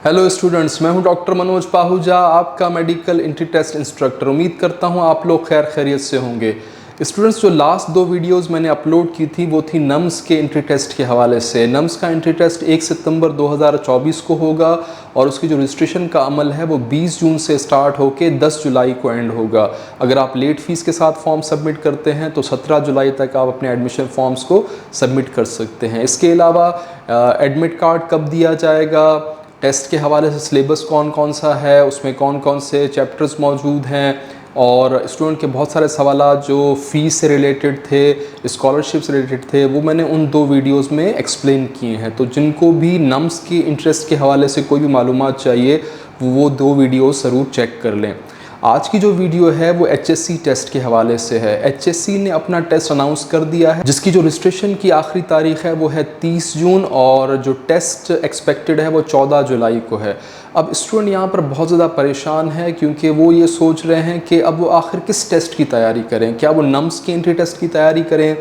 Hello students, मैं हूं doctor Manoj Pahuja, आपका मेडिकल एंट्री टेस्ट इंस्ट्रक्टर। उम्मीद करता हूं आप लोग खैर खैरियत से होंगे। स्टूडेंट्स, जो लास्ट 2 वीडियोस मैंने अपलोड की थी वो थी नम्स के एंट्री टेस्ट के हवाले से। नम्स का एंट्री टेस्ट 1 सितंबर 2024 को होगा और उसकी जो रजिस्ट्रेशन का अमल है वो 20 जून से स्टार्ट होकर 10 जुलाई को एंड होगा। अगर आप लेट फीस के साथ फॉर्म सबमिट करते हैं तो 17 जुलाई तक आप अपने एडमिशन फॉर्म्स को सबमिट कर सकते हैं। इसके अलावा एडमिट कार्ड कब दिया जाएगा, टेस्ट के हवाले से सिलेबस कौन कौन सा है, उसमें कौन कौन से चैप्टर्स मौजूद हैं, और स्टूडेंट के बहुत सारे सवालात जो फ़ीस से रिलेटेड थे, स्कॉलरशिप से रिलेटेड थे, वो मैंने उन 2 वीडियोस में एक्सप्लेन किए हैं। तो जिनको भी नम्स की इंटरेस्ट के हवाले से कोई भी मालूमात चाहिए वो 2 वीडियोस ज़रूर चेक कर लें। आज की जो वीडियो है वो HSC टेस्ट के हवाले से है। HSC ने अपना टेस्ट अनाउंस कर दिया है, जिसकी जो रजिस्ट्रेशन की आखिरी तारीख है वो है 30 जून और जो टेस्ट एक्सपेक्टेड है वो 14 जुलाई को है। अब स्टूडेंट यहाँ पर बहुत ज़्यादा परेशान है क्योंकि वो ये सोच रहे हैं कि अब वो आखिर किस टेस्ट की तैयारी करें। क्या वो नम्स की एंट्री टेस्ट की तैयारी करें,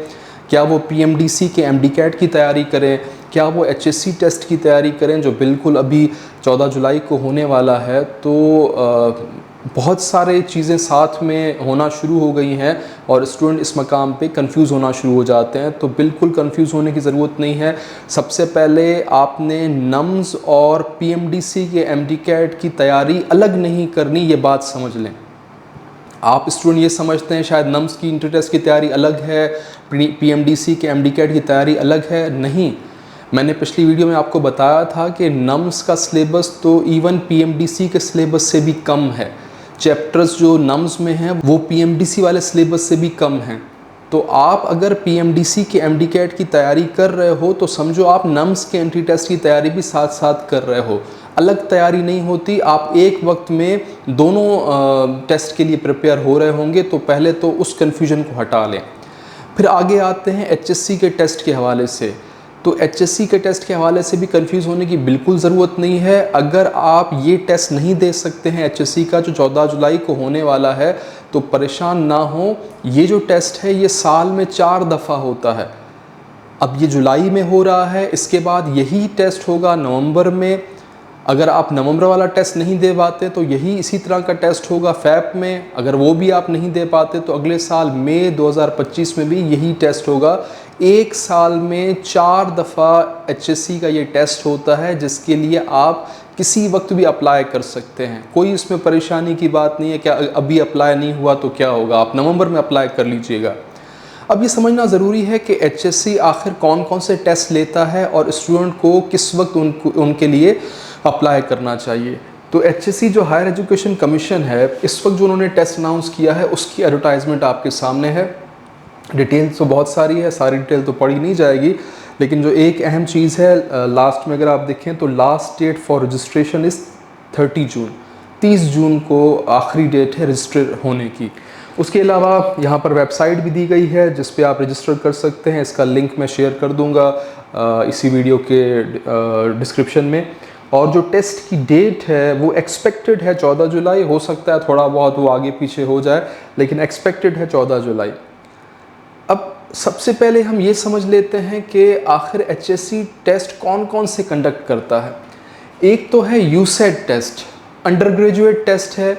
क्या वो PMDC के MDCAT की तैयारी करें, क्या वो HSC टेस्ट की तैयारी करें जो बिल्कुल अभी 14 जुलाई को होने वाला है। तो बहुत सारे चीज़ें साथ में होना शुरू हो गई हैं और स्टूडेंट इस मकाम पे कंफ्यूज होना शुरू हो जाते हैं। तो बिल्कुल कंफ्यूज होने की ज़रूरत नहीं है। सबसे पहले आपने नम्स और PMDC के MDCAT की तैयारी अलग नहीं करनी, ये बात समझ लें। आप स्टूडेंट ये समझते हैं शायद नम्स की एंट्री टेस्ट की तैयारी अलग है, PMDC के MDCAT की तैयारी अलग है। नहीं, मैंने पिछली वीडियो में आपको बताया था कि नम्स का सिलेबस तो इवन PMDC के सिलेबस से भी कम है। चैप्टर्स जो नम्स में हैं वो PMDC वाले सिलेबस से भी कम हैं। तो आप अगर PMDC के MDCAT की तैयारी कर रहे हो तो समझो आप नम्स के एंट्री टेस्ट की तैयारी भी साथ साथ कर रहे हो। अलग तैयारी नहीं होती, आप एक वक्त में दोनों टेस्ट के लिए प्रिपेयर हो रहे होंगे। तो पहले तो उस कन्फ्यूजन को हटा लें। फिर आगे आते हैं HSC के टेस्ट के हवाले से। तो HSC के टेस्ट के हवाले से भी कंफ्यूज होने की बिल्कुल ज़रूरत नहीं है। अगर आप ये टेस्ट नहीं दे सकते हैं HSC का जो 14 जुलाई को होने वाला है तो परेशान ना हो। ये जो टेस्ट है ये साल में 4 दफ़ा होता है। अब ये जुलाई में हो रहा है, इसके बाद यही टेस्ट होगा नवंबर में। अगर आप नवंबर वाला टेस्ट नहीं दे पाते तो यही इसी तरह का टेस्ट होगा फ़ेब में। अगर वो भी आप नहीं दे पाते तो अगले साल मई 2025 में भी यही टेस्ट होगा। एक साल में 4 दफ़ा HSC का ये टेस्ट होता है, जिसके लिए आप किसी वक्त भी अप्लाई कर सकते हैं। कोई इसमें परेशानी की बात नहीं है। क्या अभी अप्लाई नहीं हुआ तो क्या होगा, आप नवंबर में अप्लाई कर लीजिएगा। अब ये समझना ज़रूरी है कि HSC आखिर कौन कौन से टेस्ट लेता है और स्टूडेंट को किस वक्त उनके लिए अप्लाई करना चाहिए। तो HSC जो हायर एजुकेशन कमीशन है, इस वक्त जो उन्होंने टेस्ट अनाउंस किया है उसकी एडवर्टाइजमेंट आपके सामने है। डिटेल तो बहुत सारी है, सारी डिटेल तो पढ़ी नहीं जाएगी, लेकिन जो एक अहम चीज़ है लास्ट में अगर आप देखें तो last date for registration is 30 June. 30 जून को आखिरी डेट है रजिस्टर होने की। उसके अलावा यहाँ पर वेबसाइट भी दी गई है जिस पे आप रजिस्टर कर सकते हैं। इसका लिंक मैं शेयर कर दूँगा इसी वीडियो के डिस्क्रिप्शन में। और जो टेस्ट की डेट है वो एक्सपेक्टेड है 14 जुलाई। हो सकता है थोड़ा बहुत वो आगे पीछे हो जाए, लेकिन एक्सपेक्टेड है 14 जुलाई। अब सबसे पहले हम ये समझ लेते हैं कि आखिर HSC टेस्ट कौन कौन से कंडक्ट करता है। एक तो है USET test, under graduate test है,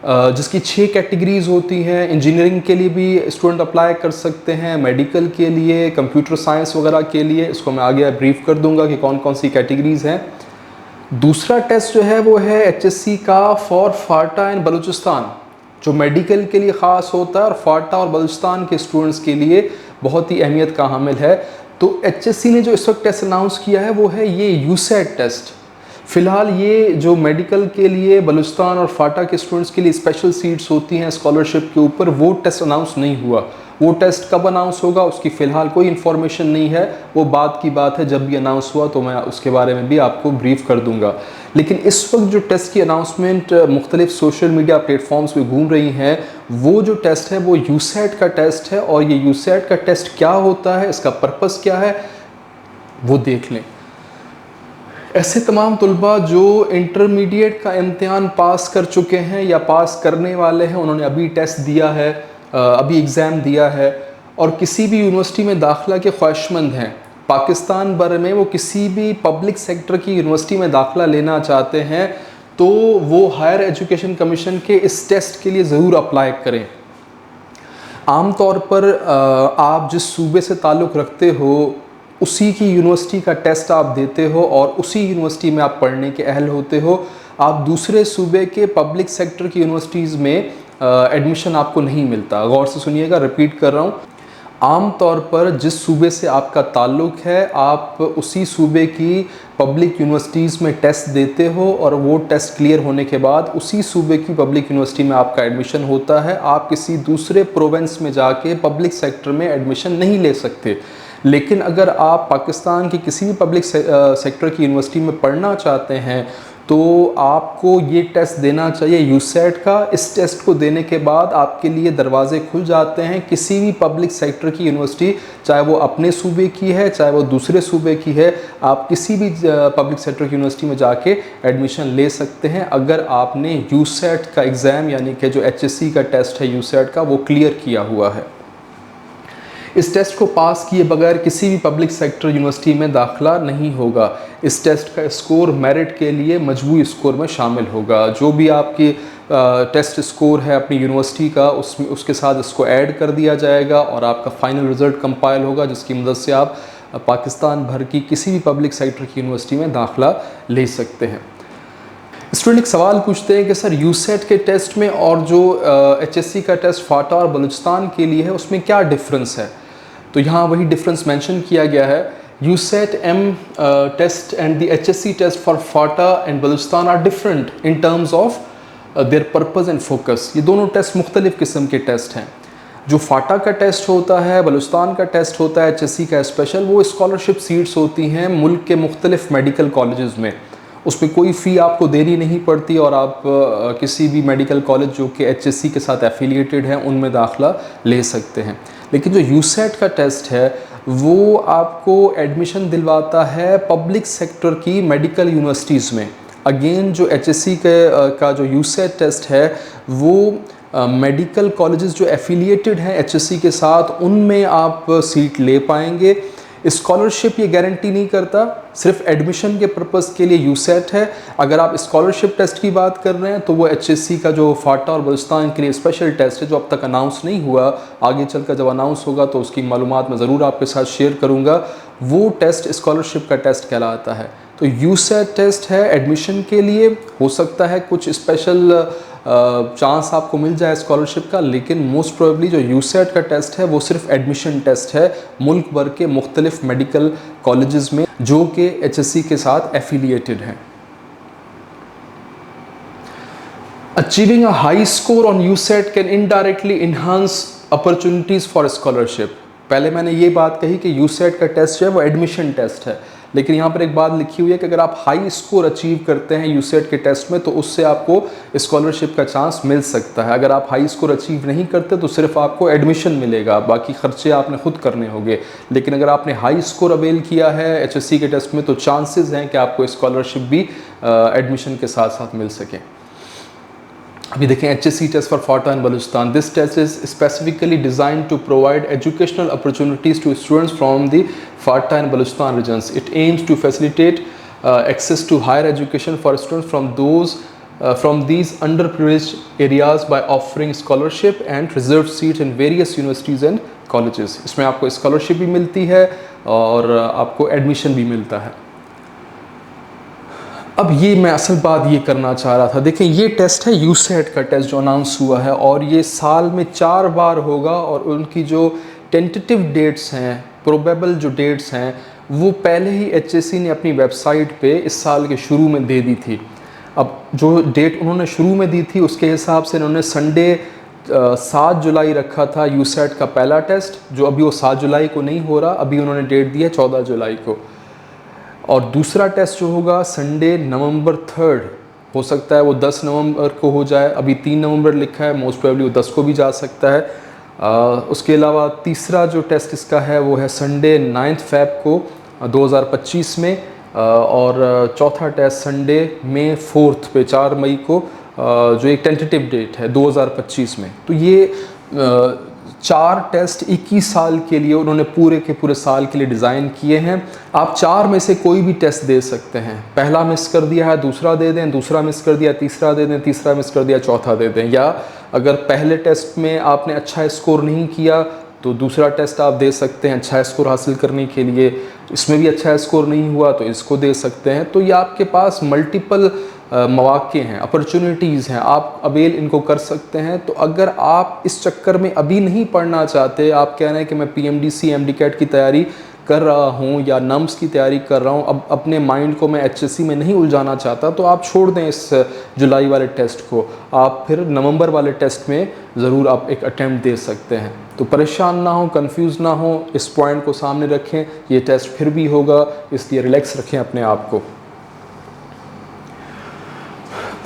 जिसकी 6 कैटेगरीज होती हैं। इंजीनियरिंग के लिए भी स्टूडेंट अप्लाई कर सकते हैं, मेडिकल के लिए, कंप्यूटर साइंस वगैरह के लिए। इसको मैं आगे ब्रीफ कर दूंगा कि कौन कौन सी कैटेगरीज हैं। दूसरा टेस्ट जो है वो है HSC का फॉर फाटा एंड बलूचिस्तान, जो मेडिकल के लिए ख़ास होता है और फाटा और बलूचिस्तान के स्टूडेंट्स के लिए बहुत ही अहमियत का हामिल है। तो HSC ने जो इस वक्त टेस्ट अनाउंस किया है वो है ये USET टेस्ट। फ़िलहाल ये जो मेडिकल के लिए बलूचिस्तान और फाटा के स्टूडेंट्स के लिए स्पेशल सीट्स होती हैं स्कॉलरशिप के ऊपर, वो टेस्ट अनाउंस नहीं हुआ। वो टेस्ट कब अनाउंस होगा उसकी फ़िलहाल कोई इन्फॉर्मेशन नहीं है। वो बात की बात है, जब भी अनाउंस हुआ तो मैं उसके बारे में भी आपको ब्रीफ कर दूंगा। लेकिन इस वक्त जो टेस्ट की अनाउंसमेंट मुख्तलिफ सोशल मीडिया प्लेटफॉर्म्स पे घूम रही हैं, वो जो टेस्ट है वो USET का टेस्ट है। और ये USET का टेस्ट क्या होता है, इसका पर्पस क्या है, वो देख लें। ऐसे तमाम तलबा जो इंटरमीडिएट का इम्तिहान पास कर चुके हैं या पास करने वाले हैं, उन्होंने अभी टेस्ट दिया है, अभी एग्ज़ाम दिया है और किसी भी यूनिवर्सिटी में दाखिला के ख्वाहिशमंद हैं, पाकिस्तान भर में वो किसी भी पब्लिक सेक्टर की यूनिवर्सिटी में दाखिला लेना चाहते हैं तो वो हायर एजुकेशन कमीशन के इस टेस्ट के लिए ज़रूर अप्लाई करें। आमतौर पर आप जिस सूबे से ताल्लुक़ रखते हो उसी की यूनिवर्सिटी का टेस्ट आप देते हो और उसी यूनिवर्सिटी में आप पढ़ने के अहल होते हो। आप दूसरे सूबे के पब्लिक सेक्टर की यूनिवर्सिटीज़ में एडमिशन आपको नहीं मिलता। गौर से सुनिएगा, रिपीट कर रहा हूँ। आम तौर पर जिस सूबे से आपका ताल्लुक़ है आप उसी सूबे की पब्लिक यूनिवर्सिटीज़ में टेस्ट देते हो और वो टेस्ट क्लियर होने के बाद उसी सूबे की पब्लिक यूनिवर्सिटी में आपका एडमिशन होता है। आप किसी दूसरे प्रोविंस में जाके पब्लिक सेक्टर में एडमिशन नहीं ले सकते। लेकिन अगर आप पाकिस्तान की किसी भी पब्लिक सेक्टर की यूनिवर्सिटी में पढ़ना चाहते हैं तो आपको ये टेस्ट देना चाहिए यूसेट का। इस टेस्ट को देने के बाद आपके लिए दरवाजे खुल जाते हैं किसी भी पब्लिक सेक्टर की यूनिवर्सिटी, चाहे वो अपने सूबे की है चाहे वो दूसरे सूबे की है, आप किसी भी पब्लिक सेक्टर की यूनिवर्सिटी में जाके एडमिशन ले सकते हैं अगर आपने यूसेट का एग्ज़ाम यानी कि जो HSC का टेस्ट है यूसेट का वो क्लियर किया हुआ है। इस टेस्ट को पास किए बगैर किसी भी पब्लिक सेक्टर यूनिवर्सिटी में दाखिला नहीं होगा। इस टेस्ट का स्कोर मेरिट के लिए मजबूरी स्कोर में शामिल होगा। जो भी आपकी टेस्ट स्कोर है अपनी यूनिवर्सिटी का उसके साथ इसको ऐड कर दिया जाएगा और आपका फाइनल रिज़ल्ट कंपाइल होगा जिसकी मदद से आप पाकिस्तान भर की किसी भी पब्लिक सेक्टर की यूनिवर्सिटी में दाखिला ले सकते हैं। स्टूडेंट एक सवाल पूछते हैं कि सर यूसेट के टेस्ट में और जो HSC का टेस्ट फाटा और बलूचिस्तान के लिए है उसमें क्या डिफरेंस है। तो यहाँ वही डिफरेंस मेंशन किया गया है। USET M test and the HSC test for FATA and Balochistan are different in terms of their purpose and focus. ये दोनों टेस्ट मुख्तलिफ किस्म के टेस्ट हैं। जो फाटा का टेस्ट होता है, बलूचिस्तान का टेस्ट होता है, HSC का स्पेशल, वो स्कॉलरशिप सीट्स होती हैं मुल्क के मुख्तलिफ मेडिकल कॉलेजेस में। उसमें कोई फ़ी आपको देनी नहीं पड़ती और आप किसी भी मेडिकल कॉलेज जो कि HSC के साथ एफिलिएटेड हैं उनमें दाखिला ले सकते हैं। लेकिन जो यूसेट का टेस्ट है वो आपको एडमिशन दिलवाता है पब्लिक सेक्टर की मेडिकल यूनिवर्सिटीज़ में। अगेन जो HSC का जो यूसेट टेस्ट है वो मेडिकल कॉलेजेस जो एफिलिएटेड हैं HSC के साथ उनमें आप सीट ले पाएंगे। स्कॉलरशिप ये गारंटी नहीं करता, सिर्फ एडमिशन के पर्पज़ के लिए यूसेट है। अगर आप स्कॉलरशिप टेस्ट की बात कर रहे हैं तो वो HSC का जो फाटा और बलूचिस्तान के लिए स्पेशल टेस्ट है जो अब तक अनाउंस नहीं हुआ, आगे चलकर जब अनाउंस होगा तो उसकी मालूमात मैं ज़रूर आपके साथ शेयर करूँगा। वो टेस्ट स्कॉलरशिप का टेस्ट कहलाता है। तो यूसेट टेस्ट है एडमिशन के लिए, हो सकता है कुछ स्पेशल चांस आपको मिल जाए स्कॉलरशिप का, लेकिन मोस्ट प्रोबेबली जो यूसेट का टेस्ट है वो सिर्फ एडमिशन टेस्ट है मुल्क भर के मुख्तलिफ मेडिकल कॉलेजेस में जो कि HSC के साथ एफिलिएटेड हैं। Achieving a high score on USAT can indirectly enhance opportunities for scholarship. पहले मैंने ये बात कही कि यूसेट का टेस्ट जो है वो एडमिशन टेस्ट है, लेकिन यहाँ पर एक बात लिखी हुई है कि अगर आप हाई स्कोर अचीव करते हैं यूसेट के टेस्ट में तो उससे आपको स्कॉलरशिप का चांस मिल सकता है। अगर आप हाई स्कोर अचीव नहीं करते तो सिर्फ आपको एडमिशन मिलेगा, बाकी खर्चे आपने खुद करने होंगे। लेकिन अगर आपने हाई स्कोर अवेल किया है HSC के टेस्ट में तो चांसेस हैं कि आपको स्कॉलरशिप भी एडमिशन के साथ साथ मिल सके। अभी देखें HSC test for FATA and Balochistan. This test is specifically design to provide educational opportunities to students from the FATA and Balochistan regions. It aims to facilitate access to higher education for students from these underprivileged areas by offering scholarship and reserved seats in various universities and colleges। इसमें आपको scholarship भी मिलती है और आपको admission भी मिलता है। अब ये मैं असल बात ये करना चाह रहा था, देखें ये टेस्ट है यूसेट का टेस्ट जो अनाउंस हुआ है और ये साल में 4 बार होगा और उनकी जो टेंटेटिव डेट्स हैं, प्रोबेबल जो डेट्स हैं वो पहले ही HSC ने अपनी वेबसाइट पे इस साल के शुरू में दे दी थी। अब जो डेट उन्होंने शुरू में दी थी उसके हिसाब से इन्होंने संडे 7 जुलाई रखा था यूसेट का पहला टेस्ट, जो अभी वो 7 जुलाई को नहीं हो रहा, अभी उन्होंने डेट दी है 14 जुलाई को। और दूसरा टेस्ट जो होगा संडे नवंबर 3, हो सकता है वो 10 नवंबर को हो जाए, अभी 3 नवंबर लिखा है, मोस्ट प्रोबेबली वो 10 को भी जा सकता है। उसके अलावा तीसरा जो टेस्ट इसका है वो है संडे 9 फेब को 2025 में और चौथा टेस्ट संडे मई 4 पे 4 मई को जो एक टेंटेटिव डेट है 2025 में। तो ये 4 टेस्ट 21 साल के लिए उन्होंने पूरे के पूरे साल के लिए डिज़ाइन किए हैं। आप 4 में से कोई भी टेस्ट दे सकते हैं। पहला मिस कर दिया है दूसरा दे दें, दूसरा मिस कर दिया तीसरा दे दें, तीसरा मिस कर दिया चौथा दे दें, या अगर पहले टेस्ट में आपने अच्छा स्कोर नहीं किया तो दूसरा टेस्ट आप दे सकते हैं अच्छा स्कोर हासिल करने के लिए। इसमें भी अच्छा स्कोर नहीं हुआ तो इसको दे सकते हैं। तो ये आपके पास मल्टीपल मौके हैं, अपॉर्चुनिटीज़ हैं, आप अवेल इनको कर सकते हैं। तो अगर आप इस चक्कर में अभी नहीं पढ़ना चाहते, आप कह रहे हैं कि मैं PMDC MD-CAT की तैयारी कर रहा हूँ या नम्स की तैयारी कर रहा हूँ, अब अपने माइंड को मैं HSC में नहीं उलझाना चाहता, तो आप छोड़ दें इस जुलाई वाले टेस्ट को, आप फिर नवंबर वाले टेस्ट में ज़रूर आप एक अटैम्प्ट दे सकते हैं। तो परेशान ना हो, कंफ्यूज ना हो, इस पॉइंट को सामने रखें, ये टेस्ट फिर भी होगा, इसलिए रिलैक्स रखें अपने आप को।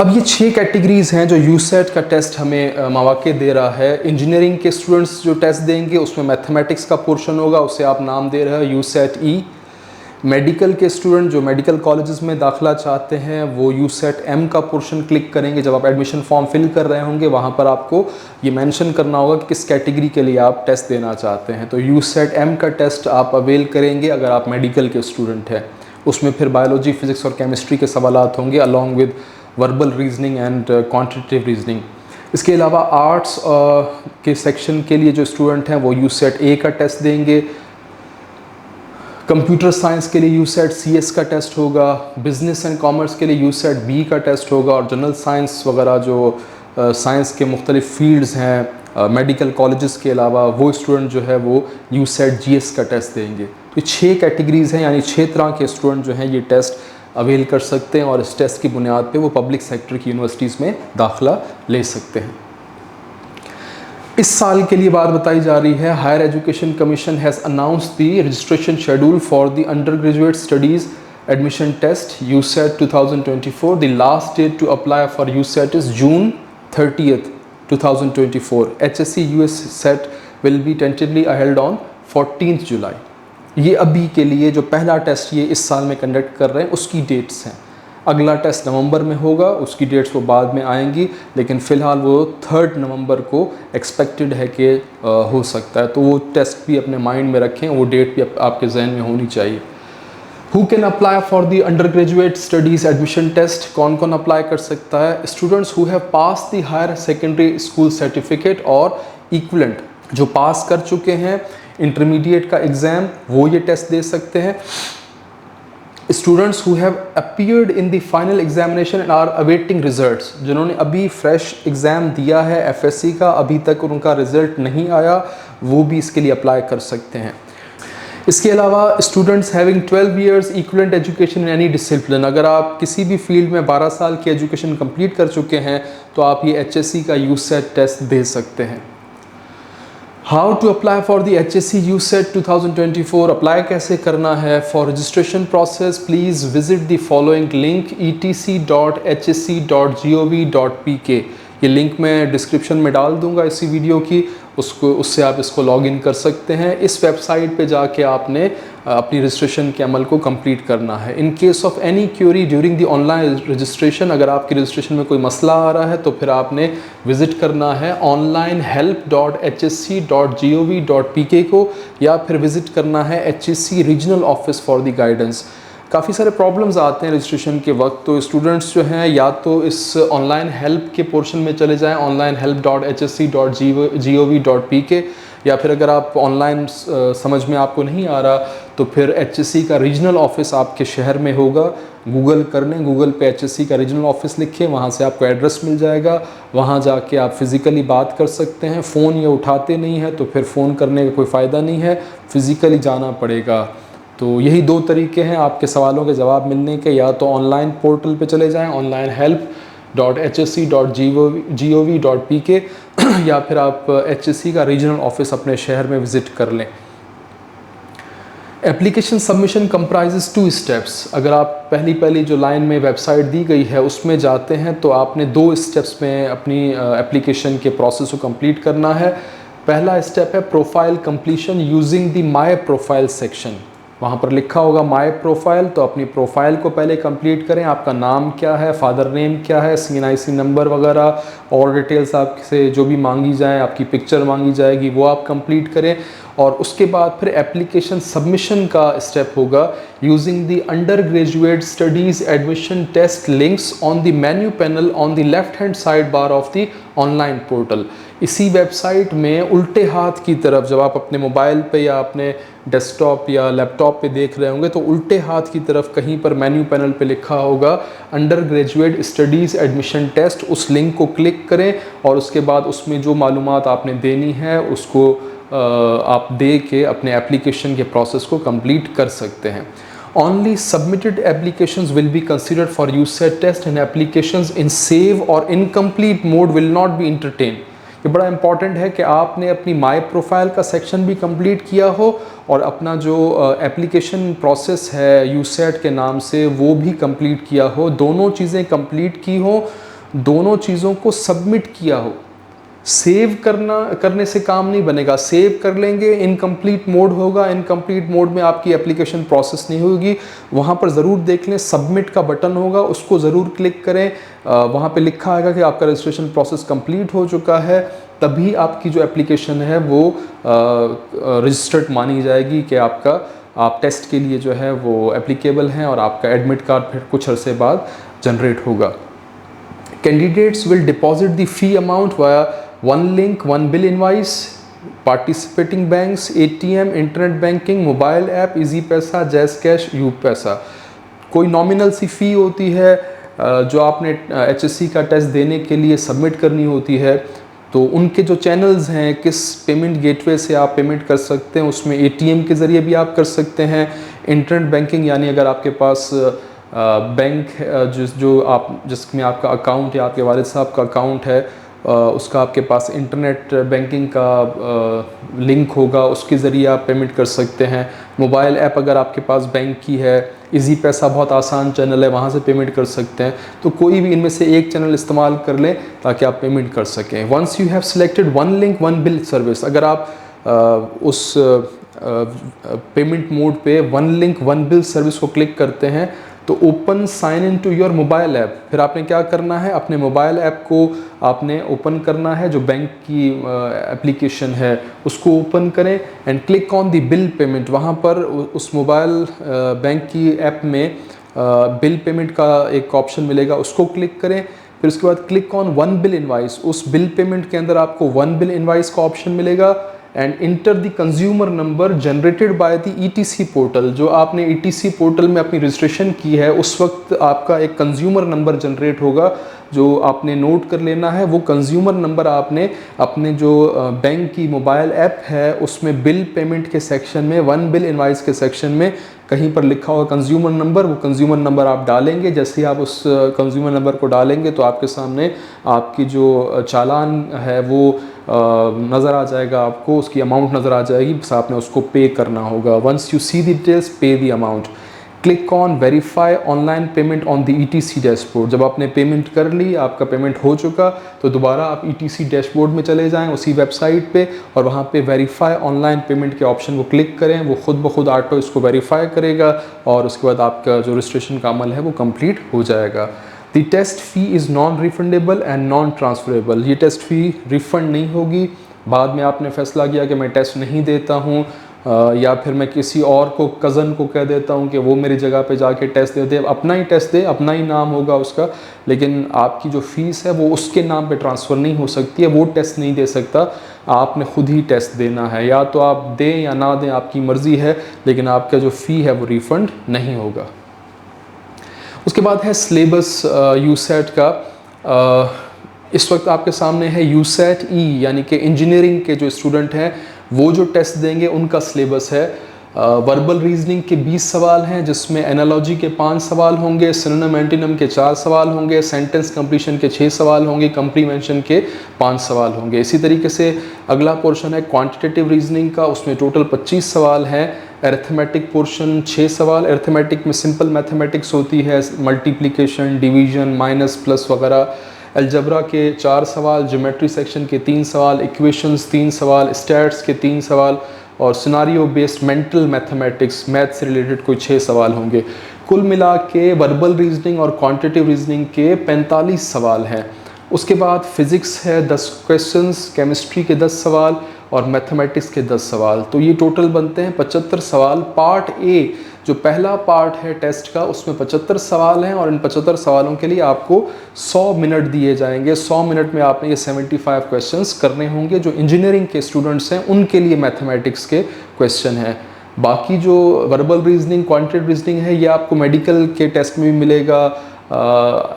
अब ये 6 कैटेगरीज़ हैं जो यूसेट का टेस्ट हमें मौके दे रहा है। इंजीनियरिंग के स्टूडेंट्स जो टेस्ट देंगे उसमें मैथमेटिक्स का पोर्शन होगा, उसे आप नाम दे रहे हो यूसेट E। मेडिकल के स्टूडेंट जो मेडिकल कॉलेजेस में दाखिला चाहते हैं वो यूसेट M का पोर्शन क्लिक करेंगे। जब आप एडमिशन फॉर्म फिल कर रहे होंगे वहाँ पर आपको ये मेंशन करना होगा कि किस कैटेगरी के लिए आप टेस्ट देना चाहते हैं। तो यूसेट M का टेस्ट आप अवेल करेंगे अगर आप मेडिकल के स्टूडेंट हैं। उसमें फिर बायोलॉजी, फिज़िक्स और केमिस्ट्री के सवालात होंगे along with verbal reasoning and quantitative reasoning. इसके अलावा आर्ट्स के सेक्शन के लिए जो स्टूडेंट हैं वो यूसेट A का टेस्ट देंगे। कंप्यूटर साइंस के लिए यूसेट CS का टेस्ट होगा। बिजनेस एंड कॉमर्स के लिए यूसेट B का टेस्ट होगा। और जनरल साइंस वगैरह जो साइंस के मुख्तलिफ फील्ड्स हैं मेडिकल कॉलेजेस के अलावा, वो स्टूडेंट जो है वो यूसेट GS का टेस्ट देंगे। तो 6 कैटेगरीज़ हैं, यानी 6 तरह के स्टूडेंट जो हैं ये टेस्ट अवेल कर सकते हैं और इस टेस्ट की बुनियाद पे वो पब्लिक सेक्टर की यूनिवर्सिटीज़ में दाखिला ले सकते हैं। इस साल के लिए बात बताई जा रही है, Higher Education Commission has announced the registration schedule for the under graduate studies admission test USAT 2024। The last date to apply for USAT is June 30th, 2024। HSC US set will be tentatively held on 14th July। ये अभी के लिए जो पहला test ये इस साल में कंडक्ट कर रहे हैं उसकी डेट्स हैं। अगला टेस्ट नवंबर में होगा, उसकी डेट्स वो बाद में आएंगी, लेकिन फ़िलहाल वो 3 नवंबर को एक्सपेक्टेड है कि हो सकता है। तो वो टेस्ट भी अपने माइंड में रखें, वो डेट भी आपके जहन में होनी चाहिए। Who can apply for the under graduate studies admission test? कौन कौन अप्लाई कर सकता है? Students who have pass the higher secondary school certificate और इक्विवेलेंट, जो पास कर चुके हैं इंटरमीडिएट का एग्ज़ाम, वो ये टेस्ट दे सकते हैं। Students who have appeared in the final examination and are awaiting results, जिन्होंने अभी फ्रेश एग्ज़ाम दिया है FSC का, अभी तक उनका रिज़ल्ट नहीं आया, वो भी इसके लिए अप्लाई कर सकते हैं। इसके अलावा students having 12 years equivalent education in any discipline, अगर आप किसी भी फील्ड में 12 साल की एजुकेशन कंप्लीट कर चुके हैं तो आप ये HSC का यूसेट टेस्ट दे सकते हैं। How to apply for the HSC USET 2024? Apply कैसे करना है? For registration process please visit the following link etc.hsc.gov.pk। ये लिंक मैं डिस्क्रिप्शन में डाल दूंगा इसी वीडियो की, उससे आप इसको लॉगिन कर सकते हैं। इस वेबसाइट पे जाके आपने अपनी रजिस्ट्रेशन के अमल को कंप्लीट करना है। In case of any Curie during the online registration, अगर आपकी रजिस्ट्रेशन में कोई मसला आ रहा है तो फिर आपने विज़िट करना है onlinehelp.hsc.gov.pk को, या फिर विज़िट करना है HSC regional office for the guidance. काफ़ी सारे प्रॉब्लम्स आते हैं रजिस्ट्रेशन के वक्त, तो स्टूडेंट्स जो हैं या तो इस ऑनलाइन हेल्प के पोर्शन में चले जाएं onlinehelp.hsc.gov.pk, या फिर अगर आप ऑनलाइन समझ में आपको नहीं आ रहा तो फिर HSC का रीजनल ऑफिस आपके शहर में होगा। गूगल कर लें, गूगल पे HSC का रीजनल ऑफिस लिखें, वहाँ से आपको एड्रेस मिल जाएगा, वहाँ जाके आप फिज़िकली बात कर सकते हैं। फ़ोन ये उठाते नहीं है तो फिर फ़ोन करने का कोई फ़ायदा नहीं है, फ़िज़िकली जाना पड़ेगा। तो यही 2 तरीके हैं आपके सवालों के जवाब मिलने के, या तो ऑनलाइन पोर्टल पे चले जाएं onlinehelp.hsc.gov.pk या फिर आप HSC का रीजनल ऑफिस अपने शहर में विज़िट कर लें। Application submission comprises 2 steps. अगर आप पहली जो लाइन में वेबसाइट दी गई है उसमें जाते हैं तो आपने 2 स्टेप्स में अपनी एप्लीकेशन के प्रोसेस को कंप्लीट करना है। पहला स्टेप है profile completion using the my profile section. वहाँ पर लिखा होगा माय प्रोफाइल, तो अपनी प्रोफाइल को पहले कंप्लीट करें। आपका नाम क्या है, फादर नेम क्या है, CNIC नंबर वगैरह और डिटेल्स आपसे जो भी मांगी जाए, आपकी पिक्चर मांगी जाएगी वो आप कंप्लीट करें। और उसके बाद फिर एप्लीकेशन सबमिशन का स्टेप होगा। Using the under graduate studies admission test links on the menu panel on the left hand side bar of the online portal. इसी वेबसाइट में उल्टे हाथ की तरफ, जब आप अपने मोबाइल पे या अपने डेस्कटॉप या लैपटॉप पे देख रहे होंगे तो उल्टे हाथ की तरफ कहीं पर मेन्यू पैनल पे लिखा होगा under graduate studies admission test. उस लिंक को क्लिक करें और उसके बाद उसमें जो मालूमात आपने देनी है उसको आप दे के अपने एप्लीकेशन के प्रोसेस को कंप्लीट कर सकते हैं। Only submitted applications will be considered for USET test and applications in save or incomplete mode will not be entertained। ये बड़ा इंपॉर्टेंट है कि आपने अपनी माई प्रोफाइल का सेक्शन भी कंप्लीट किया हो और अपना जो एप्लीकेशन प्रोसेस है यूसेट के नाम से वो भी कंप्लीट किया हो। दोनों चीज़ें कंप्लीट की हो, दोनों चीज़ों को सबमिट किया हो। सेव करने से काम नहीं बनेगा। सेव कर लेंगे, इनकम्प्लीट मोड होगा, इनकम्प्लीट मोड में आपकी एप्लीकेशन प्रोसेस नहीं होगी। वहाँ पर ज़रूर देख लें, सबमिट का बटन होगा, उसको ज़रूर क्लिक करें। वहाँ पे लिखा आएगा कि आपका रजिस्ट्रेशन प्रोसेस कंप्लीट हो चुका है, तभी आपकी जो एप्लीकेशन है वो रजिस्टर्ड मानी जाएगी कि आप टेस्ट के लिए जो है वो एप्लीकेबल हैं और आपका एडमिट कार्ड फिर कुछ अरसे बाद जनरेट होगा। Candidates will deposit the fee amount via one link, one bill invoice, participating banks, ATM, internet banking, mobile app, Easy पैसा, Jazz Cash, U पैसा। कोई नॉमिनल सी फ़ी होती है जो आपने HSC का टेस्ट देने के लिए सबमिट करनी होती है। तो उनके जो चैनल्स हैं, किस पेमेंट गेटवे से आप पेमेंट कर सकते हैं, उसमें ATM के ज़रिए भी आप कर सकते हैं। इंटरनेट बैंकिंग यानी अगर आपके पास बैंक जिसमें आपका अकाउंट या आपके वालिद साहब का अकाउंट है, उसका आपके पास इंटरनेट बैंकिंग का लिंक होगा, उसके ज़रिए आप पेमेंट कर सकते हैं। मोबाइल ऐप अगर आपके पास बैंक की है, इजी पैसा बहुत आसान चैनल है, वहाँ से पेमेंट कर सकते हैं। तो कोई भी इनमें से एक चैनल इस्तेमाल कर लें ताकि आप पेमेंट कर सकें। Once you have selected one link one bill service, अगर आप उस पेमेंट मोड पे one link one bill service को क्लिक करते हैं तो open sign in to your mobile app. फिर आपने क्या करना है, अपने मोबाइल ऐप को आपने ओपन करना है, जो बैंक की एप्लीकेशन है उसको ओपन करें and click on the bill payment. वहाँ पर उस मोबाइल बैंक की ऐप में बिल पेमेंट का एक ऑप्शन मिलेगा, उसको क्लिक करें। फिर उसके बाद click on one bill invoice. उस बिल पेमेंट के अंदर आपको वन बिल इनवाइस का ऑप्शन मिलेगा and enter the consumer number generated by the ETC portal. जो आपने ETC पोर्टल में अपनी रजिस्ट्रेशन की है उस वक्त आपका एक कंज्यूमर नंबर जनरेट होगा जो आपने नोट कर लेना है। वो कंज्यूमर नंबर आपने अपने जो बैंक की मोबाइल ऐप है उसमें बिल पेमेंट के सेक्शन में, वन बिल इनवाइस के सेक्शन में कहीं पर लिखा होगा कंज्यूमर नंबर, वो कंज्यूमर नंबर आप डालेंगे। जैसे ही आप उस कंज्यूमर नंबर को डालेंगे तो आपके सामने आपकी जो चालान है वो नज़र आ जाएगा, आपको उसकी अमाउंट नज़र आ जाएगी, बस आपने उसको पे करना होगा। Once you see the details, pay the amount, click on verify online payment on the ETC dashboard. जब आपने पेमेंट कर ली, आपका पेमेंट हो चुका, तो दोबारा आप ETC डैशबोर्ड में चले जाएं उसी वेबसाइट पे और वहाँ पे वेरीफाई ऑनलाइन पेमेंट के ऑप्शन को क्लिक करें। वो खुद ब खुद ऑटो इसको वेरीफाई करेगा और उसके बाद आपका जो रजिस्ट्रेशन का अमल है वो कंप्लीट हो जाएगा। The test fee is non refundable and non transferable. ये टेस्ट फ़ी रिफ़ंड नहीं होगी। बाद में आपने फ़ैसला किया कि मैं टेस्ट नहीं देता हूँ या फिर मैं किसी और को, कज़न को कह देता हूँ कि वो मेरी जगह पे जाके टेस्ट दे दे, अपना ही टेस्ट दे, अपना ही नाम होगा उसका, लेकिन आपकी जो फ़ीस है वो उसके नाम पे ट्रांसफ़र नहीं हो सकती है। वो टेस्ट नहीं दे सकता, आपने खुद ही टेस्ट देना है। या तो आप दें या ना दें, आपकी मर्ज़ी है, लेकिन आपका जो फ़ी है वो रिफ़ंड नहीं होगा। उसके बाद है सिलेबस यूसेट का। इस वक्त आपके सामने है यूसेट ई, यानी कि इंजीनियरिंग के जो स्टूडेंट हैं वो जो टेस्ट देंगे उनका सिलेबस है। वर्बल रीजनिंग के 20 सवाल हैं जिसमें एनालॉजी के 5 सवाल होंगे, सिनोनिम एंटीनिम के 4 सवाल होंगे, सेंटेंस कंप्लीशन के 6 सवाल होंगे, कंप्रीहेंशन के 5 सवाल होंगे। इसी तरीके से अगला पोर्शन है क्वांटिटेटिव रीजनिंग का, उसमें टोटल 25 सवाल हैं। अरिथमेटिक पोर्शन 6 सवाल। अरिथमेटिक में सिंपल मैथमेटिक्स होती है, मल्टीप्लिकेशन, डिवीजन, माइनस, प्लस वगैरह। अलजबरा के 4 सवाल, ज्योमेट्री सेक्शन के 3 सवाल, इक्वेशंस 3 सवाल, स्टैट्स के 3 सवाल और scenario based mental mathematics, math से रिलेटेड कोई 6 सवाल होंगे। कुल मिला के वर्बल रीजनिंग और क्वांटिटेटिव रीजनिंग के 45 सवाल हैं। उसके बाद फिज़िक्स है 10 क्वेश्चंस, केमिस्ट्री के 10 सवाल और मैथमेटिक्स के 10 सवाल। तो ये टोटल बनते हैं 75 सवाल। पार्ट ए जो पहला पार्ट है टेस्ट का, उसमें 75 सवाल हैं और इन 75 सवालों के लिए आपको 100 मिनट दिए जाएंगे। 100 मिनट में आपने ये 75 क्वेश्चंस करने होंगे। जो इंजीनियरिंग के स्टूडेंट्स हैं उनके लिए मैथमेटिक्स के क्वेश्चन हैं। बाकी जो वर्बल रीजनिंग, क्वांटिटेटिव रीजनिंग है, ये आपको मेडिकल के टेस्ट में भी मिलेगा,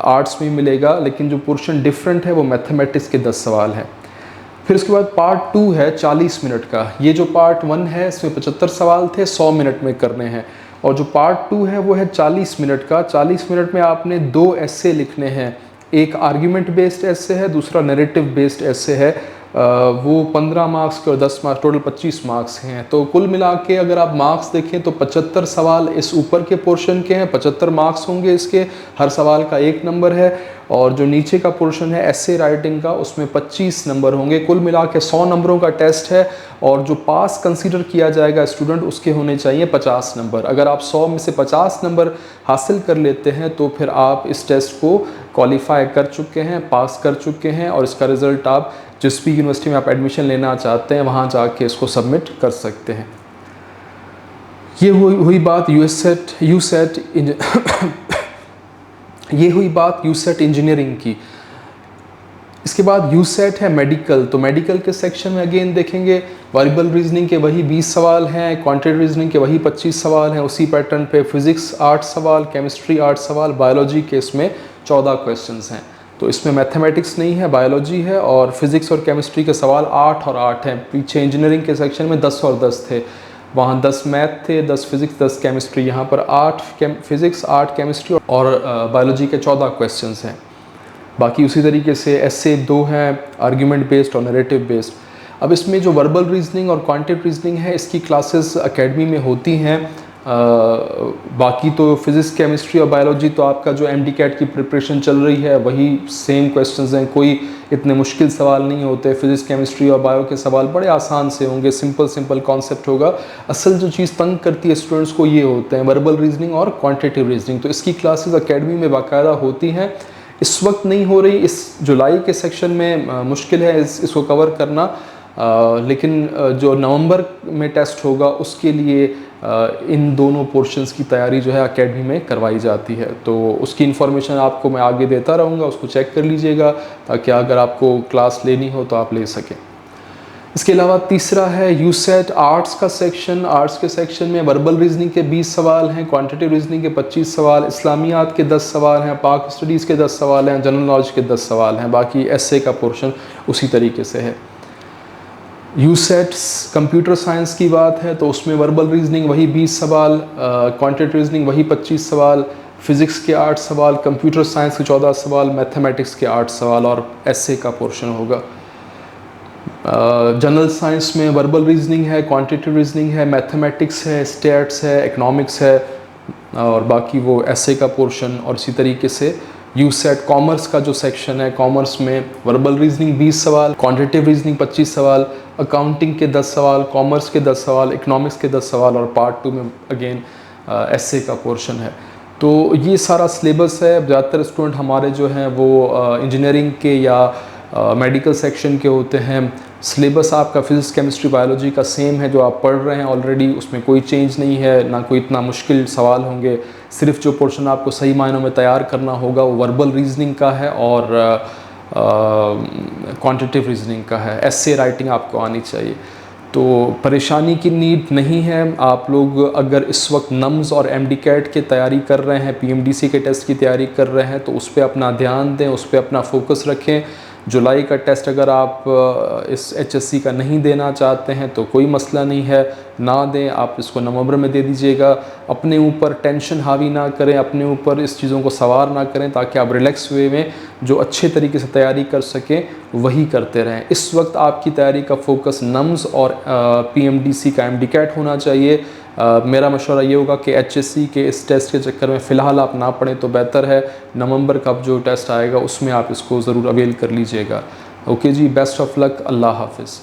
आर्ट्स में मिलेगा, लेकिन जो पोर्शन डिफरेंट है वो मैथमेटिक्स के 10 सवाल हैं। फिर उसके बाद पार्ट 2 है 40 मिनट का। ये जो पार्ट 1 है इसमें 75 सवाल थे, 100 मिनट में करने हैं। और जो पार्ट 2 है वो है 40 मिनट का। 40 मिनट में आपने 2 एस्से लिखने हैं। एक आर्ग्यूमेंट बेस्ड एस्से है, दूसरा नैरेटिव बेस्ड एस्से है। वो 15 मार्क्स के और 10 मार्क्स, टोटल 25 मार्क्स हैं। तो कुल मिला के अगर आप मार्क्स देखें तो 75 सवाल इस ऊपर के पोर्शन के हैं, 75 मार्क्स होंगे इसके, हर सवाल का 1 नंबर है। और जो नीचे का पोर्शन है एस्से राइटिंग का, उसमें 25 नंबर होंगे। कुल मिला के 100 नंबरों का टेस्ट है और जो पास कंसीडर किया जाएगा स्टूडेंट, उसके होने चाहिए 50 नंबर। अगर आप 100 में से 50 नंबर हासिल कर लेते हैं तो फिर आप इस टेस्ट को क्वालिफाई कर चुके हैं, पास कर चुके हैं और इसका रिज़ल्ट आप जिस भी यूनिवर्सिटी में आप एडमिशन लेना चाहते हैं वहाँ जाके इसको सबमिट कर सकते हैं। ये हुई बात ये हुई बात यूसेट इंजीनियरिंग की। इसके बाद यूसेट है मेडिकल। तो मेडिकल के सेक्शन में अगेन देखेंगे वर्बल रीजनिंग के वही 20 सवाल हैं, क्वांटिटेटिव रीजनिंग के वही 25 सवाल हैं। उसी पैटर्न पे फिजिक्स 8 सवाल, केमिस्ट्री 8 सवाल, बायोलॉजी के इसमें 14 क्वेश्चंस हैं। तो इसमें मैथमेटिक्स नहीं है, बायोलॉजी है। और फिजिक्स और केमिस्ट्री के सवाल 8 और 8 हैं। पीछे इंजीनियरिंग के सेक्शन में 10 और 10 थे, वहाँ 10 मैथ थे, 10 फिजिक्स, 10 केमिस्ट्री। यहाँ पर 8 फिजिक्स, 8 केमिस्ट्री और बायोलॉजी के 14 क्वेश्चंस हैं। बाकी उसी तरीके से एस्से 2 हैं, आर्ग्यूमेंट बेस्ड और नैरेटिव बेस्ड। अब इसमें जो वर्बल रीजनिंग और क्वांटिटेटिव रीजनिंग है, इसकी क्लासेस एकेडमी में होती हैं। बाकी तो फिज़िक्स, केमिस्ट्री और बायोलॉजी तो आपका जो MD-CAT की प्रिपरेशन चल रही है वही सेम क्वेश्चंस हैं, कोई इतने मुश्किल सवाल नहीं होते। फिज़िक्स, केमिस्ट्री और बायो के सवाल बड़े आसान से होंगे, सिंपल कॉन्सेप्ट होगा। असल जो चीज़ तंग करती है स्टूडेंट्स को ये होते हैं वर्बल रीजनिंग और क्वांटिटेटिव रीजनिंग। तो इसकी क्लासेस एकेडमी में बाकायदा होती हैं। इस वक्त नहीं हो रही, इस जुलाई के सेक्शन में मुश्किल है इसको कवर करना, लेकिन जो नवंबर में टेस्ट होगा उसके लिए इन दोनों पोर्शंस की तैयारी जो है एकेडमी में करवाई जाती है। तो उसकी इन्फॉर्मेशन आपको मैं आगे देता रहूँगा, उसको चेक कर लीजिएगा ताकि अगर आपको क्लास लेनी हो तो आप ले सकें। इसके अलावा तीसरा है यूसेट आर्ट्स का सेक्शन। आर्ट्स के सेक्शन में वर्बल रीजनिंग के 20 सवाल हैं, क्वांटिटेटिव रीजनिंग के 25 सवाल, इस्लामियात के 10 सवाल हैं, पाक स्टडीज़ के 10 सवाल हैं, जनरल नॉलेज के 10 सवाल हैं। बाकी एस्से का पोर्शन उसी तरीके से है। यूसेट्स कंप्यूटर साइंस की बात है तो उसमें वर्बल रीजनिंग वही 20 सवाल, क्वांटिटेटिव रीजनिंग वही 25 सवाल, फिज़िक्स के 8 सवाल, कंप्यूटर साइंस के 14 सवाल, मैथमेटिक्स के 8 सवाल और एस्से का पोर्शन होगा। जनरल साइंस में वर्बल रीजनिंग है, क्वांटिटेटिव रीजनिंग है, मैथमेटिक्स है, स्टैट्स है, इकोनॉमिक्स है और बाकी वो एस्से का पोर्शन। और इसी तरीके से यूसेट कॉमर्स का जो सेक्शन है, कॉमर्स में वर्बल रीजनिंग 20 सवाल, क्वांटिटेटिव रीजनिंग 25 सवाल, अकाउंटिंग के 10 सवाल, कॉमर्स के 10 सवाल, इकोनॉमिक्स के 10 सवाल और पार्ट 2 में अगेन एस्से का पोर्शन है। तो ये सारा सिलेबस है। ज़्यादातर स्टूडेंट हमारे जो हैं वो इंजीनियरिंग के या मेडिकल सेक्शन के होते हैं। सिलेबस आपका फिज़िक्स, केमिस्ट्री, बायोलॉजी का सेम है जो आप पढ़ रहे हैं ऑलरेडी, उसमें कोई चेंज नहीं है, ना कोई इतना मुश्किल सवाल होंगे। सिर्फ जो पोर्शन आपको सही मायनों में तैयार करना होगा वो वर्बल रीजनिंग का है और क्वांटिटेटिव रीजनिंग का है। एस्से राइटिंग आपको आनी चाहिए। तो परेशानी की नीड नहीं है। आप लोग अगर इस वक्त नम्स और MD-CAT की तैयारी कर रहे हैं, PMDC के टेस्ट की तैयारी कर रहे हैं, तो उस पर अपना ध्यान दें, उस पर अपना फोकस रखें। जुलाई का टेस्ट अगर आप इस HSC का नहीं देना चाहते हैं तो कोई मसला नहीं है, ना दें, आप इसको नवंबर में दे दीजिएगा। अपने ऊपर टेंशन हावी ना करें, अपने ऊपर इस चीज़ों को सवार ना करें, ताकि आप रिलैक्स वे में जो अच्छे तरीके से तैयारी कर सकें वही करते रहें। इस वक्त आपकी तैयारी का फोकस नम्स और PMDC का MD-CAT होना चाहिए। मेरा मशवरा ये होगा कि HSC के इस टेस्ट के चक्कर में फ़िलहाल आप ना पढ़ें तो बेहतर है। नवंबर का जो टेस्ट आएगा उसमें आप इसको ज़रूर अवेल कर लीजिएगा। ओके जी, बेस्ट ऑफ लक, अल्लाह हाफिज़।